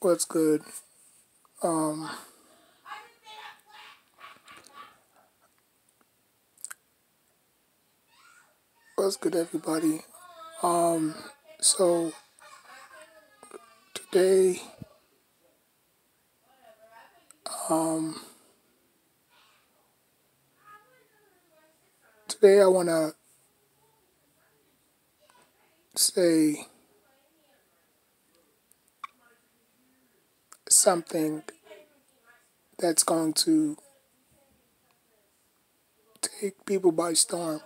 What's good? Um, what's good, everybody? Um, so today, um, today I wanna say something that's going to take people by storm.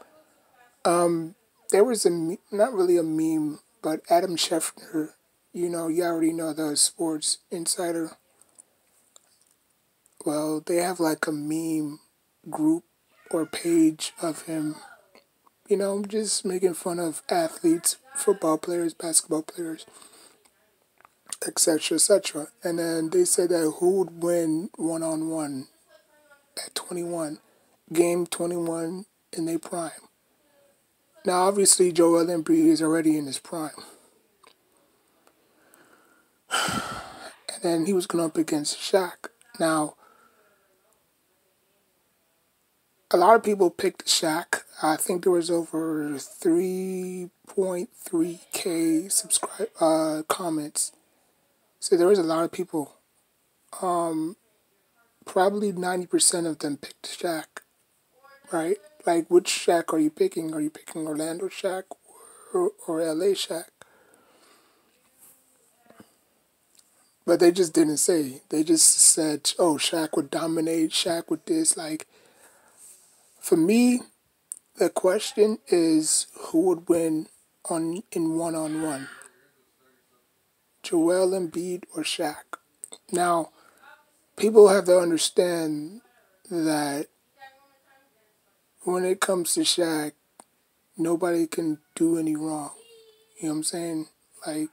Um, there was not really a meme, but Adam Schefter, you already know the sports insider. Well, they have like a meme group or page of him, just making fun of athletes, football players, basketball players, etc., etc. And then they said that who would win one on one at 21, game 21 in their prime. Now, obviously, Joel Embiid is already in his prime, and then he was going up against Shaq. Now, a lot of people picked Shaq. I think there was over 3.3K comments. So there was a lot of people. Probably 90% of them picked Shaq, right? Like, which Shaq are you picking? Are you picking Orlando Shaq or LA Shaq? But they just didn't say. They just said, oh, Shaq would dominate, Shaq would this. Like, for me, the question is who would win in one-on-one? Joel Embiid or Shaq? Now, people have to understand that when it comes to Shaq, nobody can do any wrong. You know what I'm saying? Like,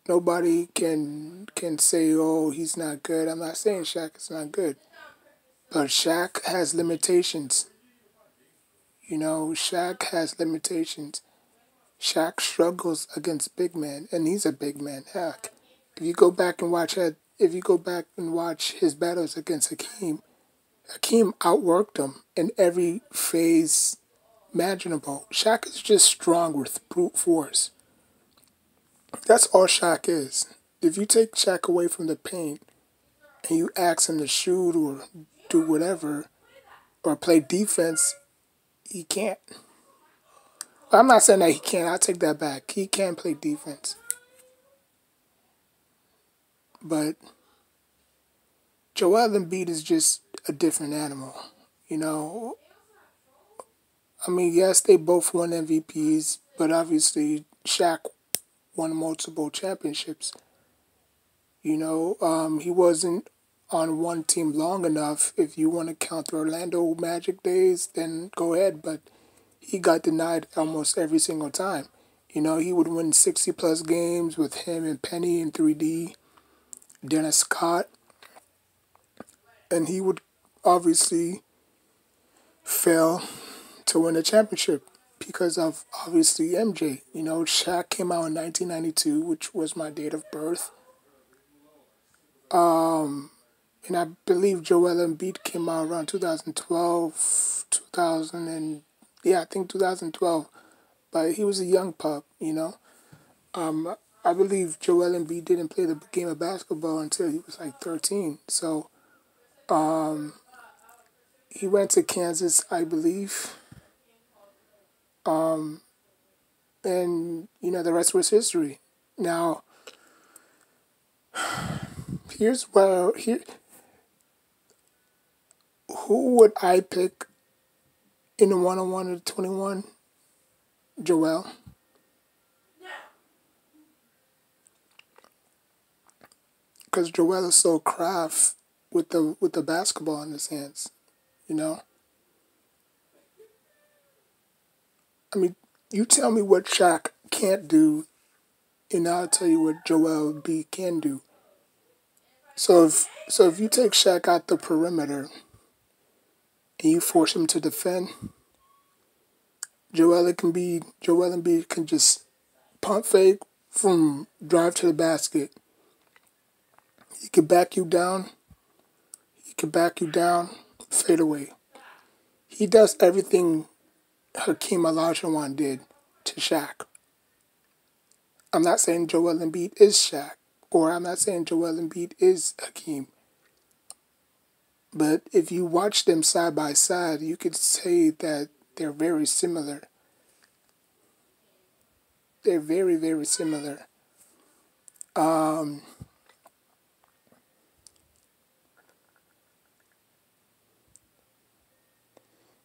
nobody can say, oh, he's not good. I'm not saying Shaq is not good. But Shaq has limitations. Shaq has limitations. Shaq struggles against big men, and he's a big man. Heck, if you go back and watch his battles against Hakeem outworked him in every phase imaginable. Shaq is just strong with brute force. That's all Shaq is. If you take Shaq away from the paint and you ask him to shoot or do whatever or play defense, he can't. I'm not saying that he can't. I'll take that back. He can play defense. But Joel Embiid is just a different animal. You know, I mean, yes, they both won MVPs, but obviously Shaq won multiple championships. He wasn't on one team long enough. If you want to count the Orlando Magic days, then go ahead. But he got denied almost every single time. He would win 60 plus games with him and Penny and 3D, Dennis Scott, and he would obviously fail to win a championship because of obviously MJ. Shaq came out in 1992, which was my date of birth. And I believe Joel Embiid came out around 2012, 2000, and yeah, I think 2012. But he was a young pup. I believe Joel Embiid didn't play the game of basketball until he was like 13. So he went to Kansas, I believe. And, the rest was history. Now, here, who would I pick in the one-on-one of 21? Joel. Because Joel is so craft with the basketball in his hands, you know. I mean, you tell me what Shaq can't do, and I'll tell you what Joel B can do. So if you take Shaq out the perimeter and you force him to defend, Joel Embiid can just pump fake from drive to the basket He could back you down. He could back you down, fade away. He does everything Hakeem Olajuwon did to Shaq. I'm not saying Joel Embiid is Shaq, or I'm not saying Joel Embiid is Hakeem. But if you watch them side by side, you could say that they're very similar. They're very, very similar. Um,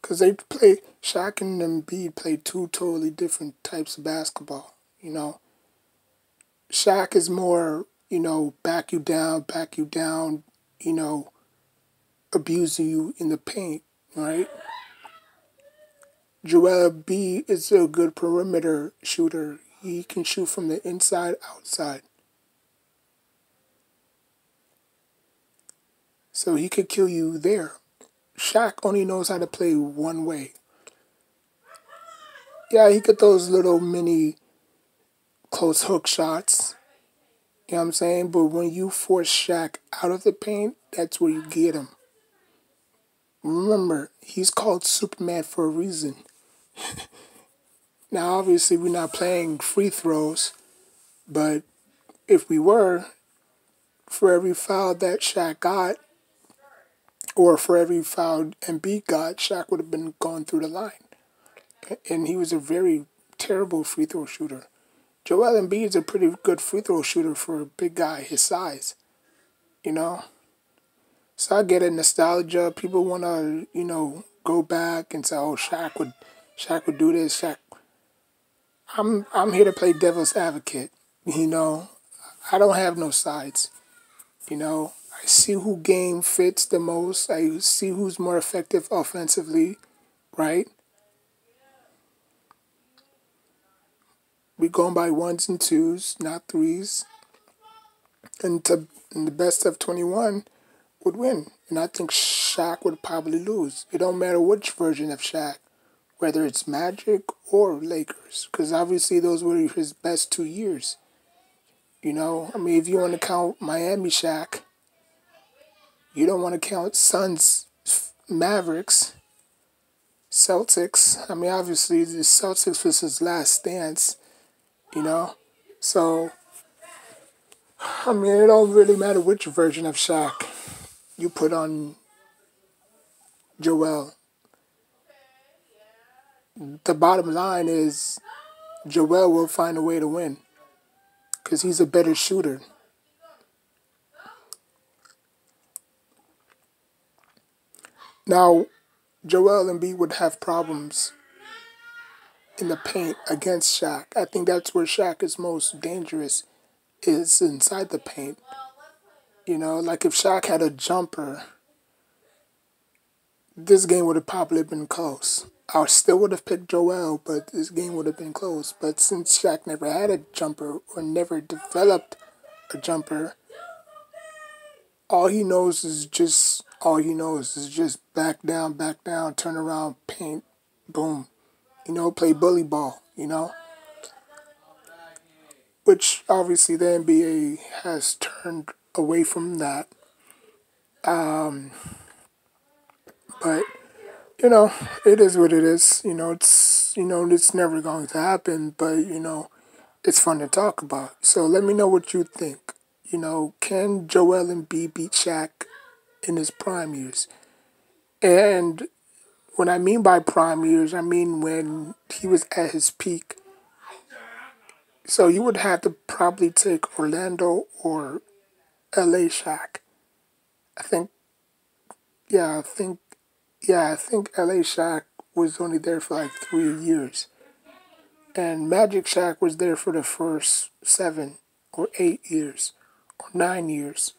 Because they play, Shaq and Embiid play two totally different types of basketball. You know, Shaq is more, back you down, you know, abusing you in the paint, right? Joel B is a good perimeter shooter. He can shoot from the inside outside. So he could kill you there. Shaq only knows how to play one way. Yeah, he could those little mini close hook shots. You know what I'm saying? But when you force Shaq out of the paint, that's where you get him. Remember, he's called Superman for a reason. Now, obviously, we're not playing free throws, but if we were, for every foul that Shaq got, or for every foul Embiid got, Shaq would have been going through the line. And he was a very terrible free throw shooter. Joel Embiid is a pretty good free throw shooter for a big guy his size, you know? So I get it, nostalgia. People want to, go back and say, "Oh, Shaq would do this." Shaq. I'm here to play devil's advocate. You know, I don't have no sides. You know, I see who game fits the most. I see who's more effective offensively, right? We're going by ones and twos, not threes. And the best of 21 would win. And I think Shaq would probably lose. It don't matter which version of Shaq, whether it's Magic or Lakers, because obviously those were his best 2 years. You know, I mean, if you want to count Miami Shaq, you don't want to count Suns, Mavericks, Celtics. I mean, obviously the Celtics was his last stance, you know. So, I mean, it don't really matter which version of Shaq you put on Joel. The bottom line is Joel will find a way to win because he's a better shooter. Now, Joel Embiid would have problems in the paint against Shaq. I think that's where Shaq is most dangerous, is inside the paint. You know, like if Shaq had a jumper, this game would have probably been close. I still would have picked Joel, but this game would have been close. But since Shaq never had a jumper or never developed a jumper, all he knows is just back down, turn around, paint, boom. You know, play bully ball, you know? Which obviously the NBA has turned away from that. But it is what it is. It's never going to happen, but it's fun to talk about. So let me know what you think. Can Joel Embiid beat Shaq in his prime years? And what I mean by prime years, I mean when he was at his peak. So you would have to probably take Orlando or LA Shaq. I think, yeah, I think LA Shaq was only there for like 3 years. And Magic Shaq was there for the first 7 or 8 years or 9 years.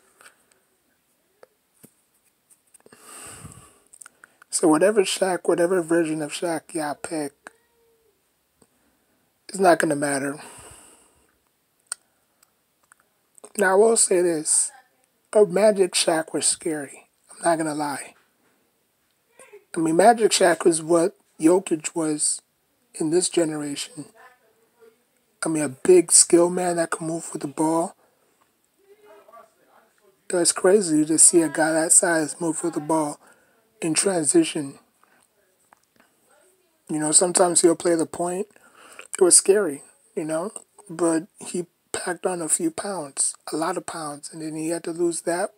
So whatever version of Shaq y'all pick, it's not going to matter. Now I will say this. A Magic Shaq was scary. I'm not going to lie. I mean, Magic Shaq was what Jokic was in this generation. I mean, a big skill man that can move with the ball. It's crazy to see a guy that size move with the ball in transition. Sometimes he'll play the point. It was scary, but he packed on a few pounds, a lot of pounds, and then he had to lose that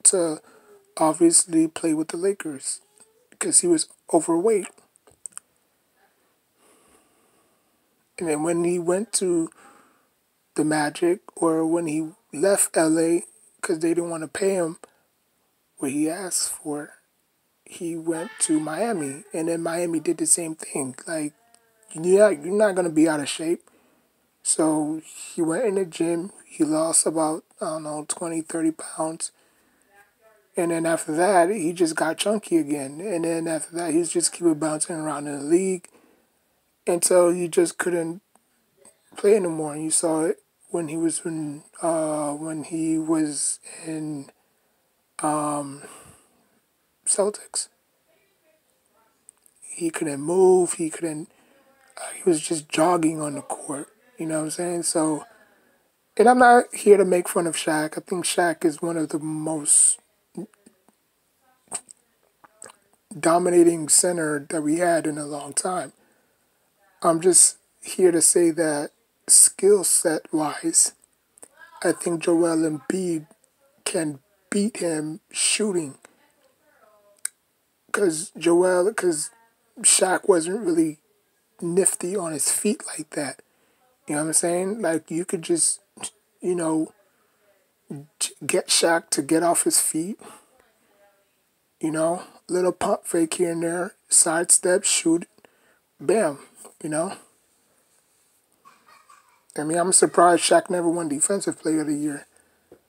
to obviously play with the Lakers because he was overweight. And then when he went to the Magic or when he left LA because they didn't want to pay him what he asked for, he went to Miami. And then Miami did the same thing. Like, yeah, you're not going to be out of shape. So he went in the gym. He lost about, I don't know, 20, 30 pounds. And then after that, he just got chunky again. And then after that, he's just keep bouncing around in the league until he just couldn't play anymore. And you saw it when he was in Celtics. He couldn't move. He couldn't. He was just jogging on the court. You know what I'm saying? So, and I'm not here to make fun of Shaq. I think Shaq is one of the most dominating center that we had in a long time. I'm just here to say that skill set wise, I think Joel Embiid can beat him shooting because Shaq wasn't really nifty on his feet like that. You know what I'm saying? Like you could just, you know, get Shaq to get off his feet. Little pump fake here and there, sidestep, shoot, bam. You know. I mean, I'm surprised Shaq never won Defensive Player of the Year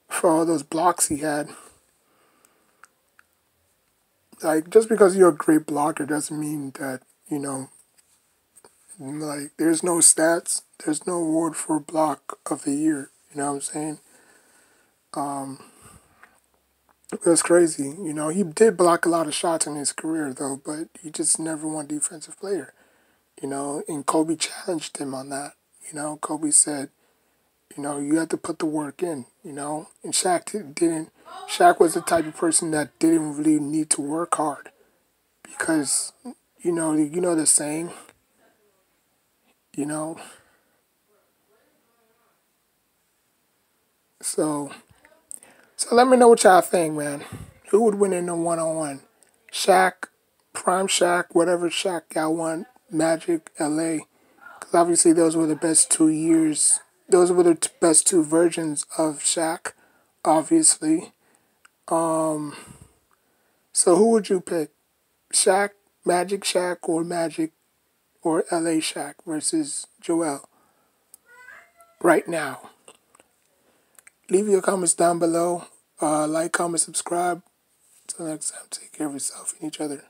for all those blocks he had. Like, just because you're a great blocker doesn't mean that, like, there's no stats, there's no award for block of the year. You know what I'm saying? It was crazy. He did block a lot of shots in his career, though, but he just never won Defensive Player. And Kobe challenged him on that. Kobe said, you have to put the work in, and Shaq didn't. Shaq was the type of person that didn't really need to work hard because, you know the saying, you know. So let me know what y'all think, man. Who would win in a one-on-one? Shaq, Prime Shaq, whatever Shaq got won, Magic, LA. Because obviously those were the best 2 years. Those were the best two versions of Shaq, obviously. So who would you pick? Magic or LA Shaq versus Joel right now? Leave your comments down below. Like, comment, subscribe. Until next time, take care of yourself and each other.